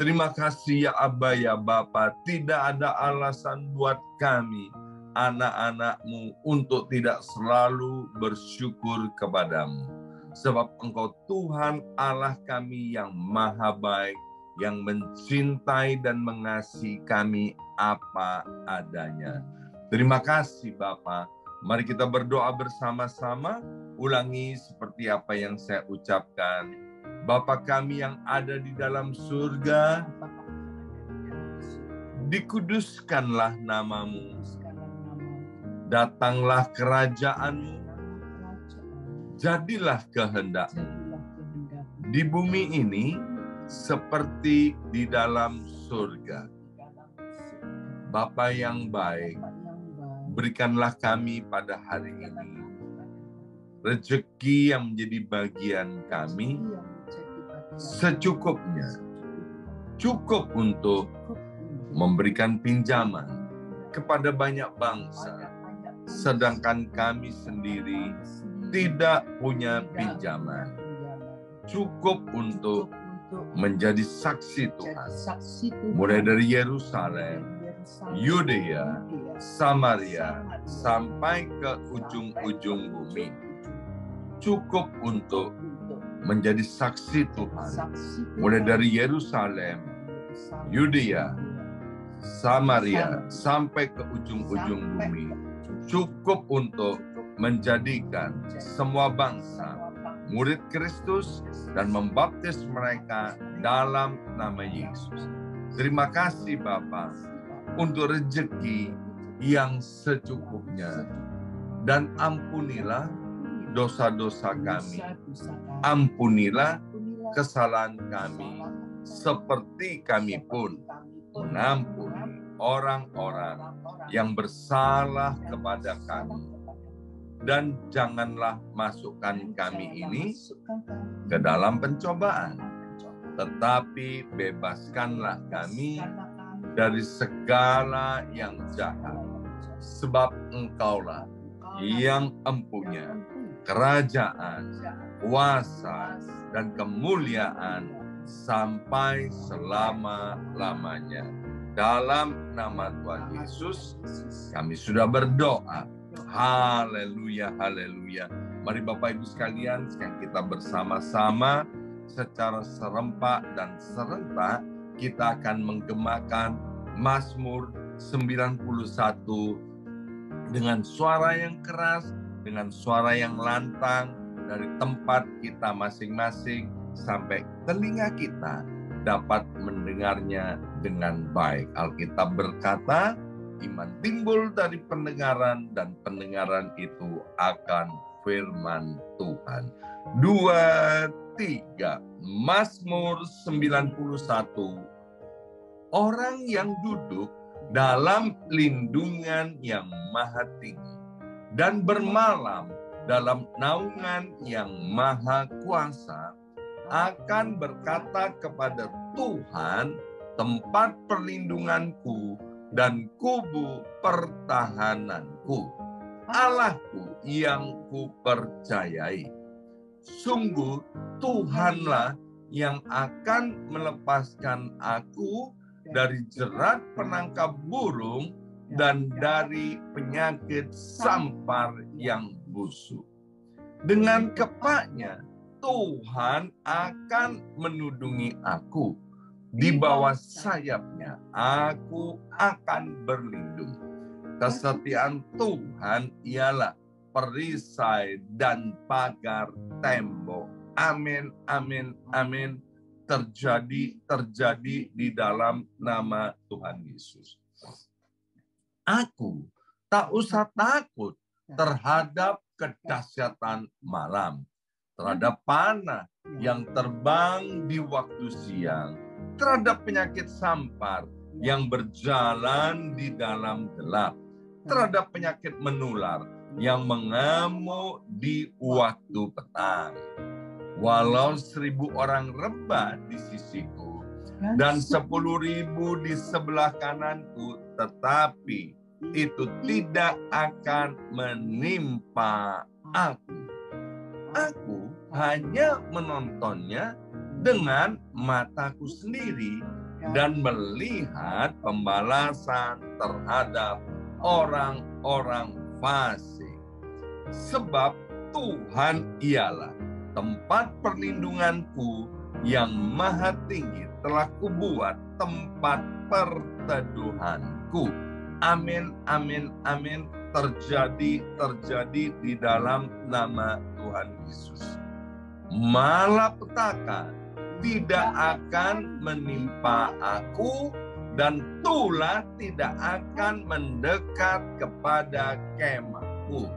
Terima kasih ya Aba ya Bapa, tidak ada alasan buat kami, anak-anak-Mu, untuk tidak selalu bersyukur kepadamu. Sebab Engkau Tuhan Allah kami yang maha baik, yang mencintai dan mengasihi kami apa adanya. Terima kasih Bapa. Mari kita berdoa bersama-sama, ulangi seperti apa yang saya ucapkan. Bapa kami yang ada di dalam surga, dikuduskanlah nama-Mu, datanglah kerajaan-Mu, jadilah kehendak-Mu di bumi ini seperti di dalam surga. Bapa yang baik, berikanlah kami pada hari ini rezeki yang menjadi bagian kami secukupnya, cukup untuk memberikan pinjaman kepada banyak bangsa, sedangkan kami sendiri tidak punya pinjaman. Cukup untuk menjadi saksi Tuhan, mulai dari Yerusalem, Yudea, Samaria, sampai ke ujung-ujung bumi. Cukup untuk menjadi saksi Tuhan, mulai dari Yerusalem, Yudea, Samaria, sampai ke ujung-ujung bumi. Cukup untuk menjadikan semua bangsa murid Kristus dan membaptis mereka dalam nama Yesus. Terima kasih Bapa untuk rezeki yang secukupnya, dan ampunilah dosa-dosa kami, ampunilah kesalahan kami, seperti kami pun mengampuni orang-orang yang bersalah kepada kami. Dan janganlah masukkan kami ini ke dalam pencobaan, tetapi bebaskanlah kami dari segala yang jahat. Sebab Engkaulah yang empunya kerajaan, kuasa, dan kemuliaan sampai selama-lamanya. Dalam nama Tuhan Yesus, kami sudah berdoa. Haleluya, haleluya. Mari Bapak Ibu sekalian, sekarang kita bersama-sama secara serempak dan serentak kita akan menggemakan Mazmur 91 dengan suara yang keras, dengan suara yang lantang dari tempat kita masing-masing sampai telinga kita dapat mendengarnya dengan baik. Alkitab berkata, iman timbul dari pendengaran, dan pendengaran itu akan firman Tuhan. 2, 3, Mazmur 91. Orang yang duduk dalam lindungan yang maha tinggi dan bermalam dalam naungan yang maha kuasa akan berkata kepada Tuhan, tempat perlindunganku dan kubu pertahananku, Allahku yang kupercayai. Sungguh Tuhanlah yang akan melepaskan aku dari jerat penangkap burung dan dari penyakit sampar yang busuk. Dengan kepaknya Tuhan akan menudungi aku. Di bawah sayapnya aku akan berlindung. Kesetiaan Tuhan ialah perisai dan pagar tembok. Amin, amin, amin. Terjadi di dalam nama Tuhan Yesus. Aku tak usah takut terhadap kedahsyatan malam, terhadap panah yang terbang di waktu siang, terhadap penyakit sampar yang berjalan di dalam gelap, terhadap penyakit menular yang mengamuk di waktu petang. Walau 1.000 orang rebah di sisiku dan 10.000 di sebelah kananku, tetapi itu tidak akan menimpa aku. Aku hanya menontonnya dengan mataku sendiri dan melihat pembalasan terhadap orang-orang fasik. Sebab Tuhan ialah tempat perlindunganku, yang maha tinggi telah kubuat tempat perteduhanku. Amin, amin, amin. Terjadi di dalam nama Tuhan Yesus. Malapetaka tidak akan menimpa aku, dan tulah tidak akan mendekat kepada kemahku.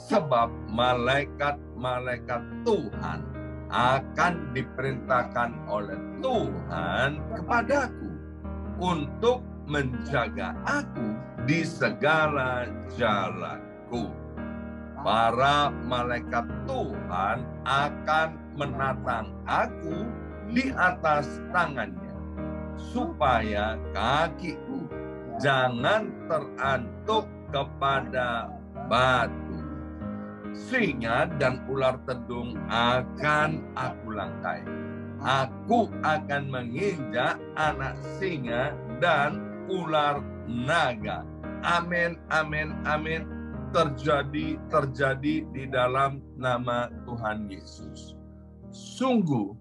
Sebab malaikat-malaikat Tuhan akan diperintahkan oleh Tuhan kepadaku untuk menjaga aku di segala jalanku. Para malaikat Tuhan akan menatang aku di atas tangannya, supaya kakiku jangan terantuk kepada batu. Singa dan ular tedung akan aku langkai. Aku akan menginjak anak singa dan ular naga. Amin, amin, amin. Terjadi di dalam nama Tuhan Yesus. Sungguh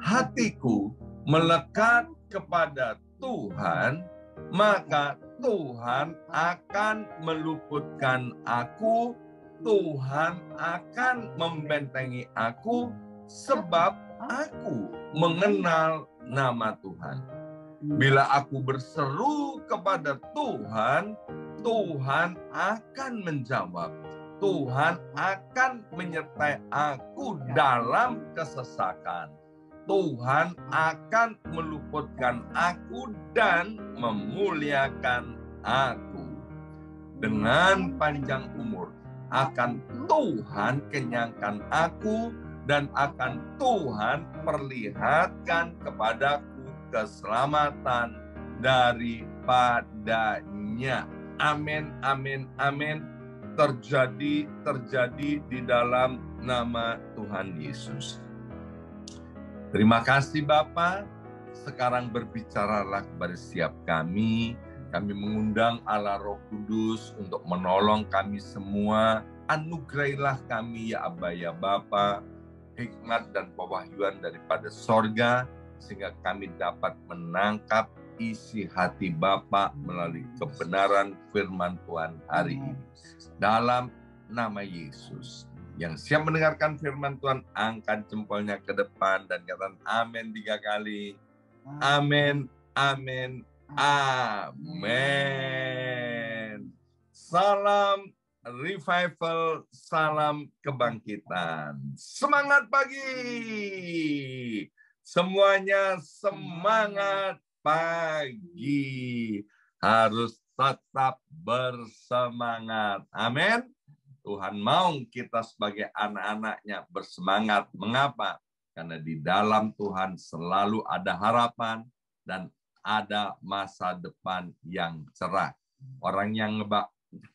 hatiku melekat kepada Tuhan, maka Tuhan akan meluputkan aku. Tuhan akan membentengi aku, sebab aku mengenal nama Tuhan. Bila aku berseru kepada Tuhan, Tuhan akan menjawab. Tuhan akan menyertai aku dalam kesesakan. Tuhan akan meluputkan aku dan memuliakan aku. Dengan panjang umur akan Tuhan kenyangkan aku, dan akan Tuhan perlihatkan kepadaku keselamatan daripadanya. Amin, amin, amin. Terjadi di dalam nama Tuhan Yesus. Terima kasih Bapa. Sekarang berbicaralah kepada setiap kami. Kami mengundang Allah Roh Kudus untuk menolong kami semua. Anugerailah kami ya Aba ya Bapa, hikmat dan pewahyuan daripada sorga, sehingga kami dapat menangkap isi hati Bapa melalui kebenaran firman Tuhan hari ini. Dalam nama Yesus. Yang siap mendengarkan firman Tuhan, angkat jempolnya ke depan dan katakan amin 3 kali. Amin, amin, amin. Salam revival, salam kebangkitan. Semangat pagi. Semuanya semangat pagi. Harus tetap bersemangat. Amin. Tuhan mau kita sebagai anak-anaknya bersemangat. Mengapa? Karena di dalam Tuhan selalu ada harapan dan ada masa depan yang cerah. Orang yang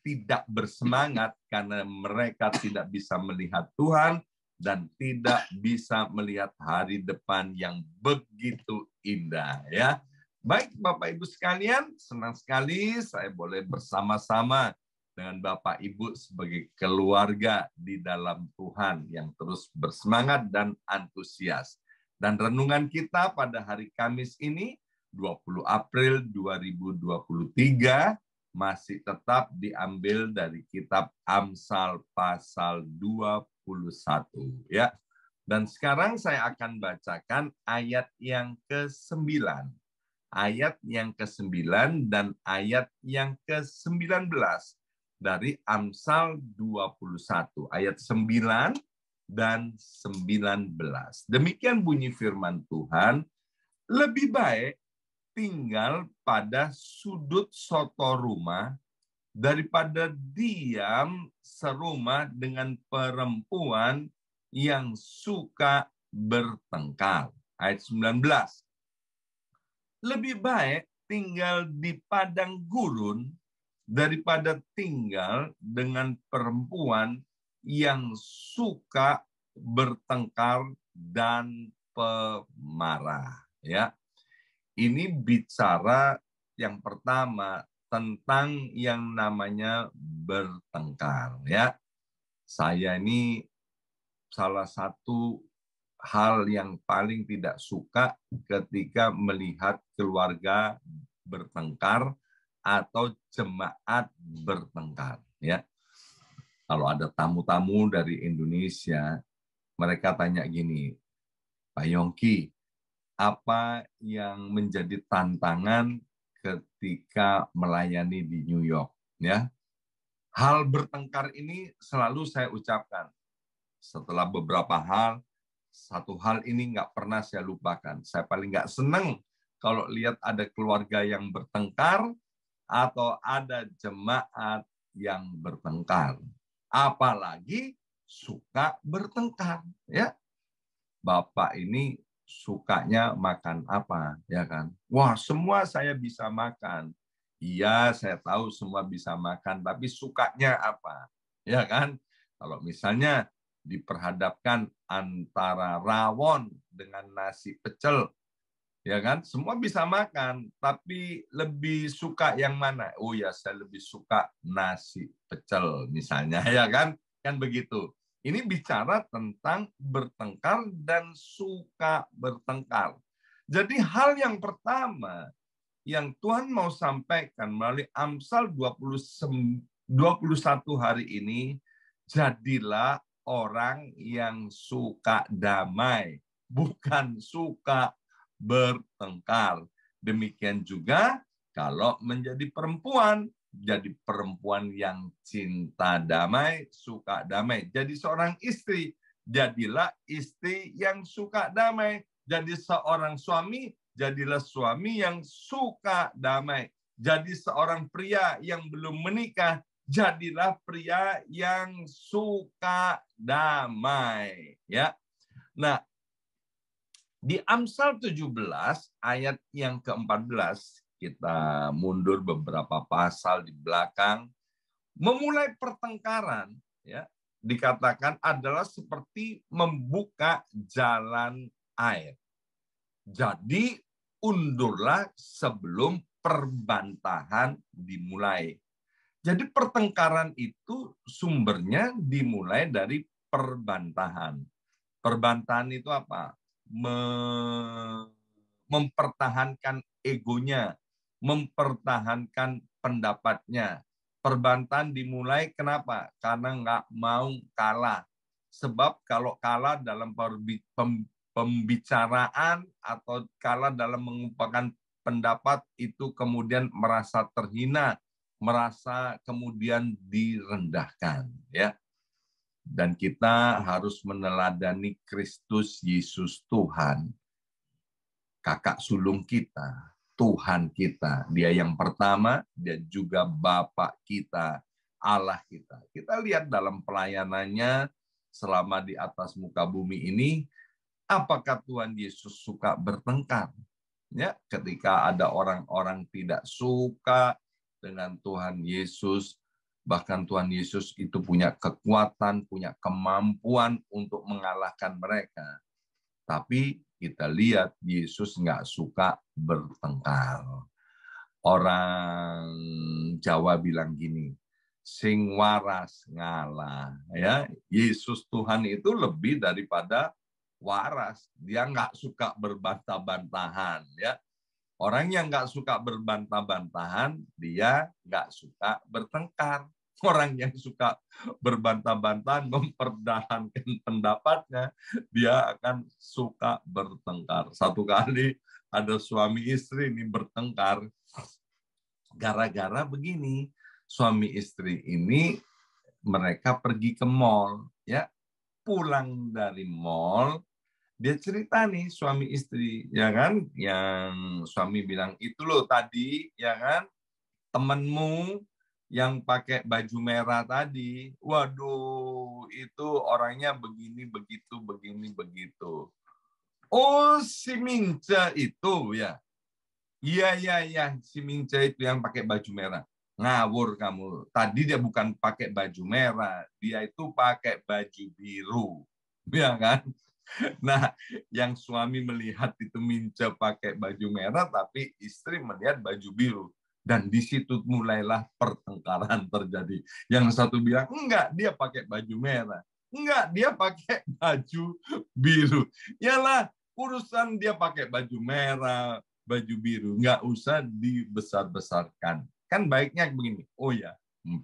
tidak bersemangat karena mereka tidak bisa melihat Tuhan dan tidak bisa melihat hari depan yang begitu indah. Ya, baik Bapak Ibu sekalian, senang sekali saya boleh bersama-sama dengan Bapak Ibu sebagai keluarga di dalam Tuhan yang terus bersemangat dan antusias. Dan renungan kita pada hari Kamis ini, 20 April 2023, masih tetap diambil dari kitab Amsal pasal 21. Ya. Dan sekarang saya akan bacakan ayat yang ke-9. Ayat yang ke-9 dan ayat yang ke-19. Dari Amsal 21, ayat 9 dan 19. Demikian bunyi firman Tuhan, lebih baik tinggal pada sudut soto rumah daripada diam serumah dengan perempuan yang suka bertengkar. Ayat 19. Lebih baik tinggal di padang gurun daripada tinggal dengan perempuan yang suka bertengkar dan pemarah. Ya, Ini bicara yang pertama tentang yang namanya bertengkar, ya. Saya ini salah satu hal yang paling tidak suka ketika melihat keluarga bertengkar atau jemaat bertengkar, ya. Kalau ada tamu-tamu dari Indonesia, mereka tanya gini, Pak Yongki, apa yang menjadi tantangan ketika melayani di New York? Ya, hal bertengkar ini selalu saya ucapkan. Setelah beberapa hal, satu hal ini nggak pernah saya lupakan. Saya paling nggak seneng kalau lihat ada keluarga yang bertengkar atau ada jemaat yang bertengkar. Apalagi suka bertengkar, ya. Bapak ini sukanya makan apa, ya kan? Wah, semua saya bisa makan. Iya, saya tahu semua bisa makan, tapi sukanya apa? Ya kan? Kalau misalnya diperhadapkan antara rawon dengan nasi pecel, ya kan? Semua bisa makan, tapi lebih suka yang mana? Oh ya, saya lebih suka nasi pecel misalnya, ya kan? Kan begitu. Ini bicara tentang bertengkar dan suka bertengkar. Jadi hal yang pertama yang Tuhan mau sampaikan melalui Amsal 21 hari ini, jadilah orang yang suka damai, bukan suka bertengkar. Demikian juga kalau menjadi perempuan, jadi perempuan yang cinta damai, suka damai. Jadi seorang istri, jadilah istri yang suka damai. Jadi seorang suami, jadilah suami yang suka damai. Jadi seorang pria yang belum menikah, jadilah pria yang suka damai. Ya. Nah, di Amsal 17 ayat yang ke-14, kita mundur beberapa pasal di belakang, memulai pertengkaran, ya, dikatakan adalah seperti membuka jalan air. Jadi undurlah sebelum perbantahan dimulai. Jadi pertengkaran itu sumbernya dimulai dari perbantahan. Perbantahan itu apa? Mempertahankan egonya, mempertahankan pendapatnya. Perbantahan dimulai kenapa? Karena nggak mau kalah. Sebab kalau kalah dalam pembicaraan atau kalah dalam mengungkapkan pendapat itu kemudian merasa terhina, merasa kemudian direndahkan, ya. Dan kita harus meneladani Kristus Yesus Tuhan, kakak sulung kita, Tuhan kita. Dia yang pertama, dia juga Bapa kita, Allah kita. Kita lihat dalam pelayanannya selama di atas muka bumi ini, apakah Tuhan Yesus suka bertengkar? Ya, ketika ada orang-orang tidak suka dengan Tuhan Yesus, bahkan Tuhan Yesus itu punya kekuatan, punya kemampuan untuk mengalahkan mereka. Tapi kita lihat Yesus nggak suka bertengkar. Orang Jawa bilang gini, sing waras ngalah. Ya, Yesus Tuhan itu lebih daripada waras. Dia nggak suka berbantah-bantahan. Ya, orang yang nggak suka berbantah-bantahan, dia nggak suka bertengkar. Orang yang suka berbantah-bantahan, mempertahankan pendapatnya, dia akan suka bertengkar. Satu kali ada suami istri ini bertengkar, gara-gara begini, suami istri ini mereka pergi ke mall, ya, pulang dari mall, dia cerita nih suami istri, ya kan, yang suami bilang itu loh tadi, ya kan, temenmu yang pakai baju merah tadi, waduh, itu orangnya begini begitu, begini begitu. Oh, si Mince itu ya, iya, si Mince itu yang pakai baju merah. Ngawur kamu. Tadi dia bukan pakai baju merah, dia itu pakai baju biru, ya kan? Nah, yang suami melihat itu Mince pakai baju merah, tapi istri melihat baju biru. Dan di situ mulailah pertengkaran terjadi. Yang satu bilang, enggak, dia pakai baju merah. Enggak, dia pakai baju biru. Yalah, urusan dia pakai baju merah, baju biru. Enggak usah dibesar-besarkan. Kan baiknya begini, oh ya,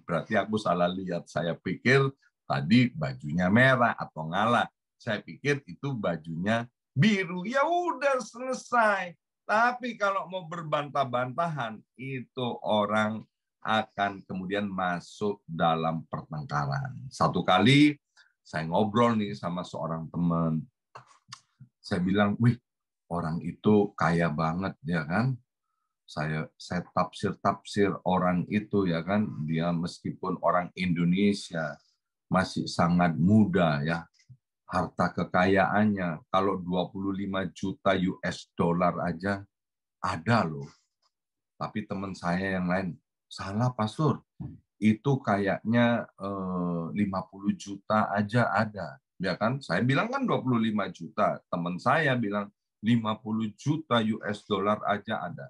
berarti aku salah lihat. Saya pikir tadi bajunya merah atau ngalah. Saya pikir itu bajunya biru. Ya udah selesai. Tapi kalau mau berbantah-bantahan, itu orang akan kemudian masuk dalam pertengkaran. Satu kali saya ngobrol nih sama seorang teman. Saya bilang, wih, orang itu kaya banget, ya kan? Saya tafsir orang itu, ya kan? Dia meskipun orang Indonesia, masih sangat muda, ya. Harta kekayaannya, kalau 25 juta US dollar aja, ada loh. Tapi teman saya yang lain, salah Pastor, itu kayaknya 50 juta aja ada. Ya kan? Saya bilang kan 25 juta. Teman saya bilang 50 juta US dollar aja ada.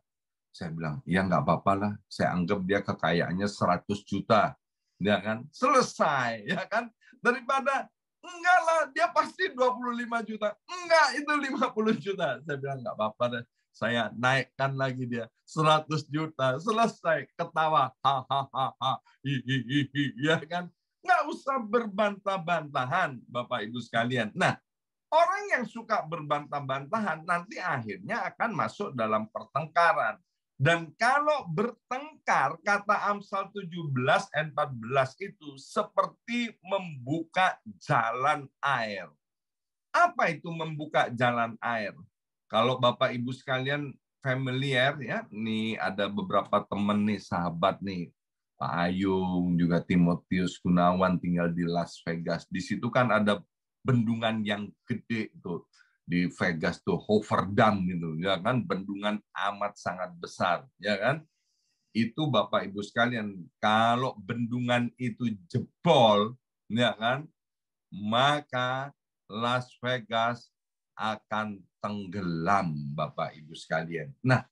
Saya bilang, ya nggak apa-apa lah. Saya anggap dia kekayaannya 100 juta. Ya kan? Selesai. Ya kan? Daripada, enggak lah, dia pasti 25 juta. Enggak, itu 50 juta. Saya bilang, nggak apa-apa deh. Saya naikkan lagi dia 100 juta, selesai, ketawa, hahaha, hihihi, ya kan? Nggak usah berbantah-bantahan, Bapak Ibu sekalian. Nah, orang yang suka berbantah-bantahan nanti akhirnya akan masuk dalam pertengkaran. Dan kalau bertengkar, kata Amsal 17 ayat 14 itu seperti membuka jalan air. Apa itu membuka jalan air? Kalau Bapak Ibu sekalian familiar ya, nih ada beberapa teman nih, sahabat nih, Pak Ayung, juga Timotius Gunawan tinggal di Las Vegas. Di situ kan ada bendungan yang gede tuh di Vegas tuh, Hoover Dam gitu, ya kan, bendungan amat sangat besar, ya kan. Itu Bapak Ibu sekalian, kalau bendungan itu jebol, ya kan, maka Las Vegas akan tenggelam, Bapak Ibu sekalian. Nah,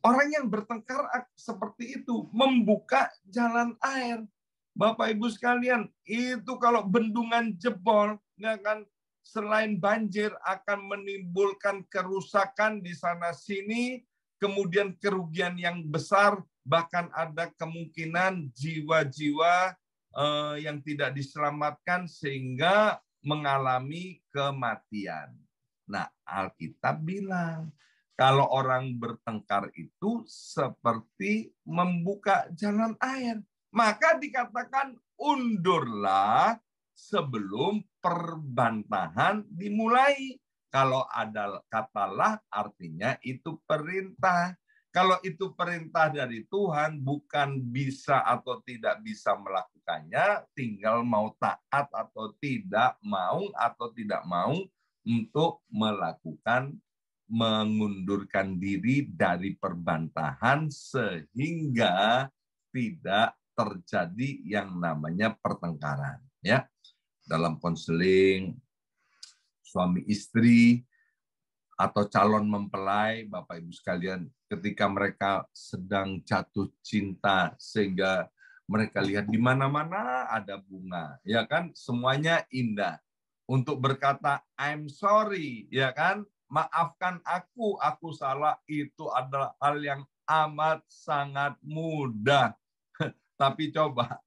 orang yang bertengkar seperti itu membuka jalan air. Bapak Ibu sekalian, itu kalau bendungan jebol, ya kan, selain banjir akan menimbulkan kerusakan di sana sini, kemudian kerugian yang besar, bahkan ada kemungkinan jiwa-jiwa yang tidak diselamatkan sehingga mengalami kematian. Nah, Alkitab bilang, kalau orang bertengkar itu seperti membuka jalan air. Maka dikatakan undurlah sebelum perbantahan dimulai. Kalau ada katalah artinya itu perintah. Kalau itu perintah dari Tuhan, bukan bisa atau tidak bisa melakukannya, tinggal mau taat atau tidak mau untuk melakukan, mengundurkan diri dari perbantahan sehingga tidak terjadi yang namanya pertengkaran. Ya, dalam konseling suami istri atau calon mempelai, Bapak Ibu sekalian, ketika mereka sedang jatuh cinta sehingga mereka lihat di mana-mana ada bunga, ya kan? Semuanya indah. Untuk berkata I'm sorry, ya kan? Maafkan aku salah, itu adalah hal yang amat sangat mudah. Tapi coba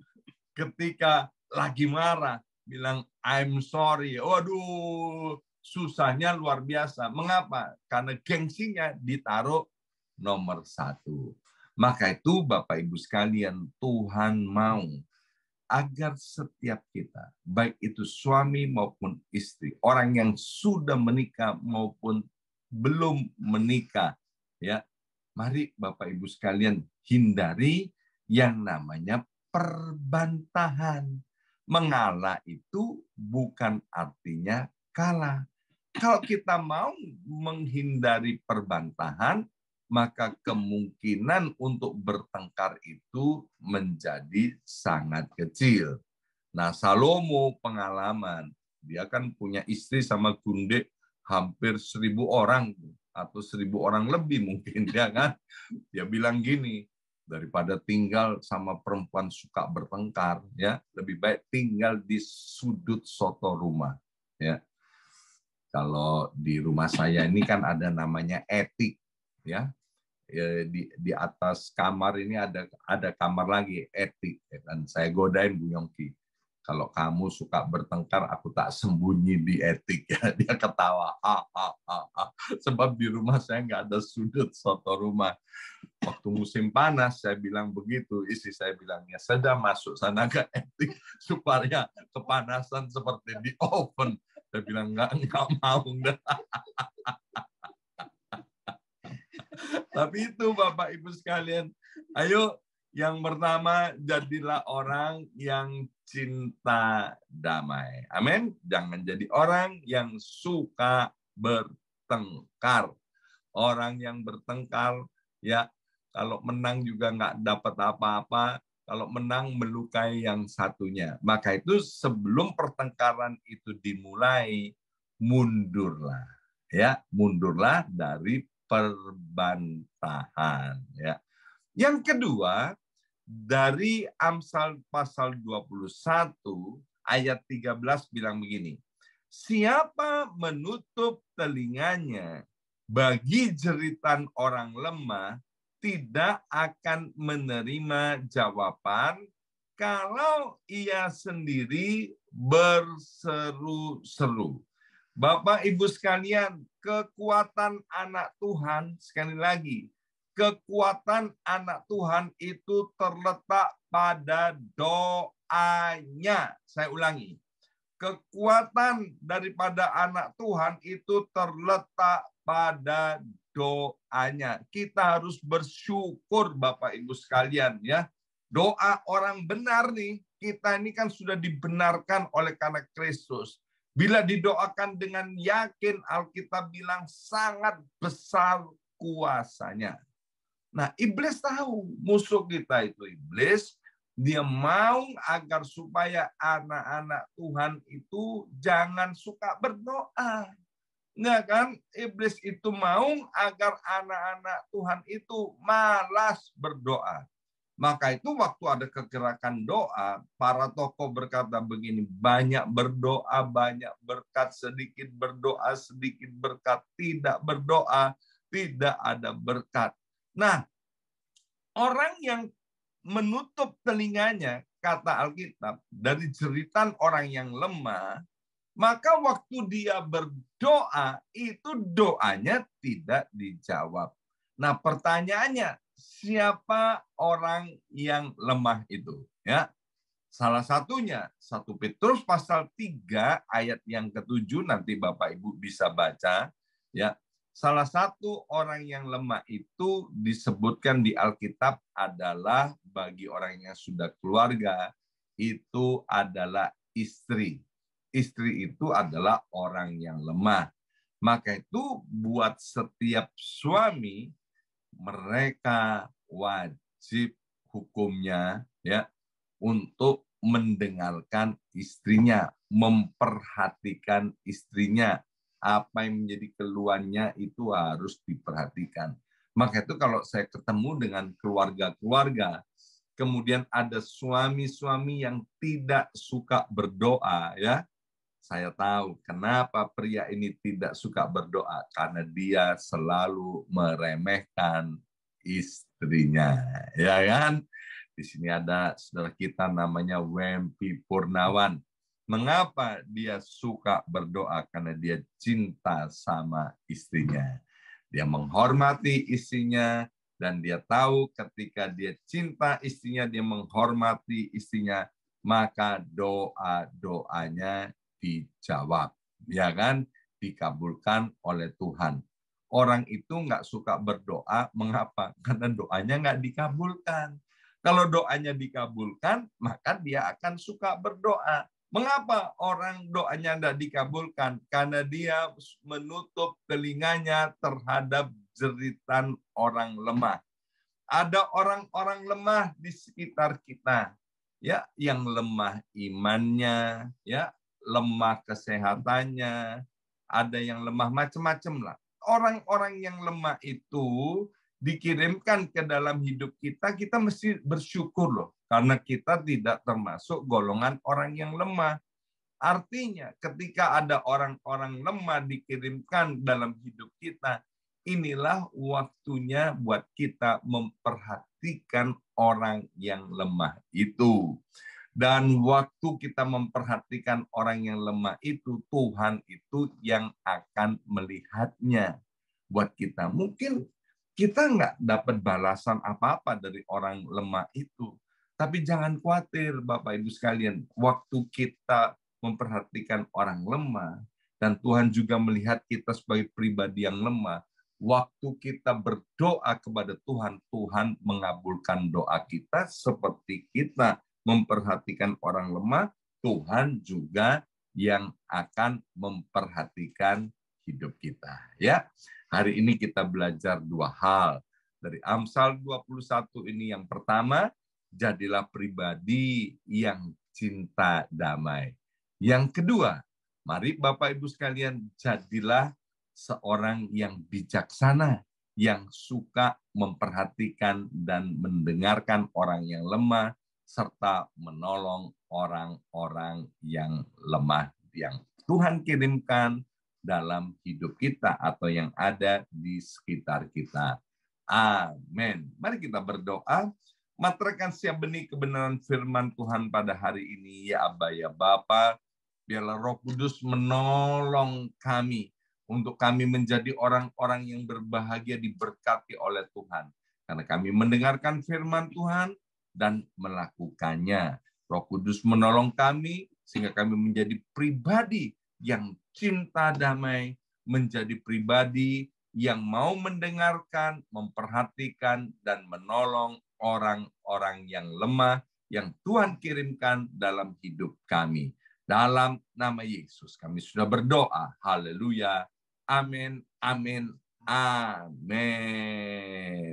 ketika lagi marah bilang I'm sorry, waduh, susahnya luar biasa. Mengapa? Karena gengsinya ditaruh nomor 1. Maka itu Bapak Ibu sekalian, Tuhan mau agar setiap kita, baik itu suami maupun istri, orang yang sudah menikah maupun belum menikah, ya, mari Bapak Ibu sekalian hindari yang namanya perbantahan. Mengalah itu bukan artinya kalah. Kalau kita mau menghindari perbantahan, maka kemungkinan untuk bertengkar itu menjadi sangat kecil. Nah, Salomo pengalaman, dia kan punya istri sama Gunde hampir 1.000 orang atau 1.000 orang lebih mungkin, ya kan? Dia bilang gini, daripada tinggal sama perempuan suka bertengkar, ya lebih baik tinggal di sudut soto rumah, ya. Kalau di rumah saya ini kan ada namanya etik, ya. Di atas kamar ini ada kamar lagi etik, ya kan. Saya godain Bu Yongki, kalau kamu suka bertengkar, aku tak sembunyi di etik, ya. Dia ketawa, sebab di rumah saya nggak ada sudut soto rumah. Waktu musim panas, saya bilang begitu, istri saya bilangnya, sudah masuk sana ke etik supaya kepanasan seperti di oven. Saya bilang nggak mau. Tapi itu Bapak Ibu sekalian, ayo yang pertama jadilah orang yang cinta damai. Amin. Jangan jadi orang yang suka bertengkar. Orang yang bertengkar, ya kalau menang juga nggak dapat apa-apa. Kalau menang melukai yang satunya. Maka itu sebelum pertengkaran itu dimulai, mundurlah. Ya, mundurlah dari perbantahan. Ya. Yang kedua, dari Amsal pasal 21 ayat 13 bilang begini, siapa menutup telinganya bagi jeritan orang lemah, tidak akan menerima jawaban kalau ia sendiri berseru-seru. Bapak Ibu sekalian, kekuatan anak Tuhan, sekali lagi, kekuatan anak Tuhan itu terletak pada doanya. Saya ulangi, kekuatan daripada anak Tuhan itu terletak pada doanya. Kita harus bersyukur Bapak Ibu sekalian, ya. Doa orang benar nih, kita ini kan sudah dibenarkan oleh karena Kristus. Bila didoakan dengan yakin, Alkitab bilang sangat besar kuasanya. Nah, iblis tahu musuh kita itu iblis. Dia mau agar supaya anak-anak Tuhan itu jangan suka berdoa. Nggak kan? Iblis itu mau agar anak-anak Tuhan itu malas berdoa. Maka itu waktu ada kegerakan doa, para tokoh berkata begini, banyak berdoa, banyak berkat, sedikit berdoa, sedikit berkat, tidak berdoa, tidak ada berkat. Nah, orang yang menutup telinganya, kata Alkitab, dari jeritan orang yang lemah, maka waktu dia berdoa, itu doanya tidak dijawab. Nah, pertanyaannya, siapa orang yang lemah itu? Ya, salah satunya 1 Petrus pasal 3 ayat yang ke-7, nanti Bapak Ibu bisa baca, ya. Salah satu orang yang lemah itu disebutkan di Alkitab adalah bagi orang yang sudah keluarga, itu adalah istri. Istri itu adalah orang yang lemah. Maka itu buat setiap suami, mereka wajib hukumnya, ya, untuk mendengarkan istrinya, memperhatikan istrinya. Apa yang menjadi keluhannya itu harus diperhatikan. Maka itu kalau saya ketemu dengan keluarga-keluarga, kemudian ada suami-suami yang tidak suka berdoa, ya, saya tahu kenapa pria ini tidak suka berdoa, karena dia selalu meremehkan istrinya, ya kan? Di sini ada saudara kita namanya Wempi Purnawan. Mengapa dia suka berdoa? Karena dia cinta sama istrinya. Dia menghormati istrinya, dan dia tahu ketika dia cinta istrinya, dia menghormati istrinya, maka doa-doanya dijawab, ya kan? Dikabulkan oleh Tuhan. Orang itu nggak suka berdoa, mengapa? Karena doanya nggak dikabulkan. Kalau doanya dikabulkan, maka dia akan suka berdoa. Mengapa orang doanya tidak dikabulkan? Karena dia menutup telinganya terhadap jeritan orang lemah. Ada orang-orang lemah di sekitar kita, ya, yang lemah imannya, ya, lemah kesehatannya, ada yang lemah, macam-macam lah. Orang-orang yang lemah itu dikirimkan ke dalam hidup kita, kita mesti bersyukur loh. Karena kita tidak termasuk golongan orang yang lemah. Artinya ketika ada orang-orang lemah dikirimkan dalam hidup kita, inilah waktunya buat kita memperhatikan orang yang lemah itu. Dan waktu kita memperhatikan orang yang lemah itu, Tuhan itu yang akan melihatnya buat kita. Mungkin kita nggak dapat balasan apa-apa dari orang lemah itu. Tapi jangan khawatir Bapak Ibu sekalian, waktu kita memperhatikan orang lemah, dan Tuhan juga melihat kita sebagai pribadi yang lemah, waktu kita berdoa kepada Tuhan, Tuhan mengabulkan doa kita seperti kita memperhatikan orang lemah, Tuhan juga yang akan memperhatikan hidup kita. Ya, hari ini kita belajar dua hal dari Amsal 21 ini. Yang pertama, jadilah pribadi yang cinta damai. Yang kedua, mari Bapak Ibu sekalian, jadilah seorang yang bijaksana, yang suka memperhatikan dan mendengarkan orang yang lemah, serta menolong orang-orang yang lemah yang Tuhan kirimkan dalam hidup kita atau yang ada di sekitar kita. Amin. Mari kita berdoa. Materai siap benih kebenaran firman Tuhan pada hari ini, ya Aba, ya Bapa. Biarlah Roh Kudus menolong kami untuk kami menjadi orang-orang yang berbahagia, diberkati oleh Tuhan. Karena kami mendengarkan firman Tuhan dan melakukannya. Roh Kudus menolong kami sehingga kami menjadi pribadi yang cinta damai, menjadi pribadi yang mau mendengarkan, memperhatikan, dan menolong orang-orang yang lemah yang Tuhan kirimkan dalam hidup kami. Dalam nama Yesus kami sudah berdoa. Haleluya. Amin, amin, amin.